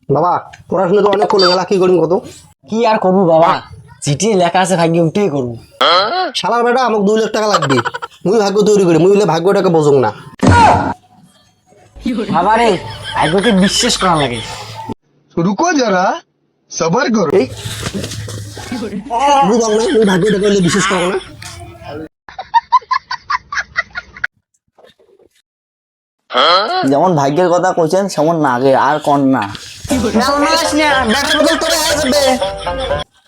বাবা পড়াশোনা তো অনেক করে গেলা, কি করিম কত? কি আর করবো বাবা, চিঠি লেখা আছে ভাগ্যে উঠেই করবো। শালার বেটা আমাকে 2 লাখ টাকা লাগবে, মুই ভাগ্য তৈরি করি, মুই হলে ভাগ্যটাকে বোঝুক না। বাবা রে, ভাগ্যকে বিশ্বাস করা লাগে। रुको जरा सबर करो। এই মুই বল না, মুই ভাগ্যটাকে হলে বিশ্বাস করো না। যেমন ভাগ্যের কথা কইছেন সেমন নাগে আর কন না।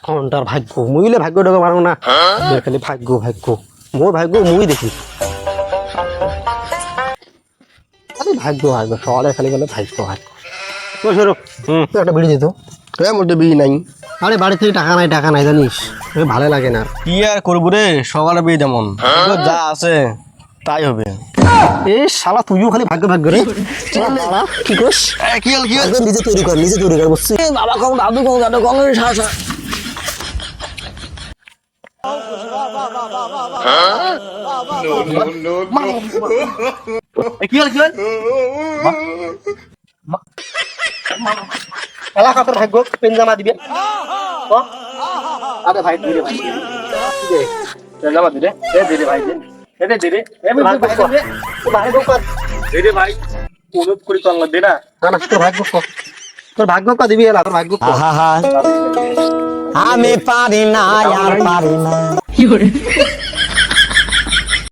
কোনটার ভাগ্য? মুই হলে ভাগ্যটাকে মারো না, খালি ভাগ্য ভাগ্য, মোর ভাগ্য মুই দেখি। খালি ভাগ্য ভাগ্য, সবাই খালি বলে ভাগ্য ভাগ্য। ও সরো, একটা বিড়ি দিত। মোটে বিড়ি নাই। আরে বাড়ি থেকে টাকা নাই, টাকা নাই জানিস, ভালো লাগে না। কি আর করবো রে, সকালে বেয়ে যেমন যা আছে তাই হবে। এ শালা তুইও খালি ভাগ্য ভাগ্য রে। শালা, কি করস? কি হল একদম নিজে তৈরি কর, নিজে তৈরি কর, বুঝছিস? বাবা কম, দাদু কম, দাদু কম, সাহস। কি হল এলাকা তোর ভাগ্য পেনজামা দিবে। আরে ভাই দিবে ভাই, দে পেনজামা দিবে, দে দে ভাই, দে দে দে দে। আমি ভাই দে, ভাই দে কর, দে দে ভাই, অনুপ করি তো আল্লাহ দে না। না না, তোর ভাগ্য কর, তোর ভাগ্য কা দিবি, এলা তোর ভাগ্য কর। আমি পারি না, আর পারি না।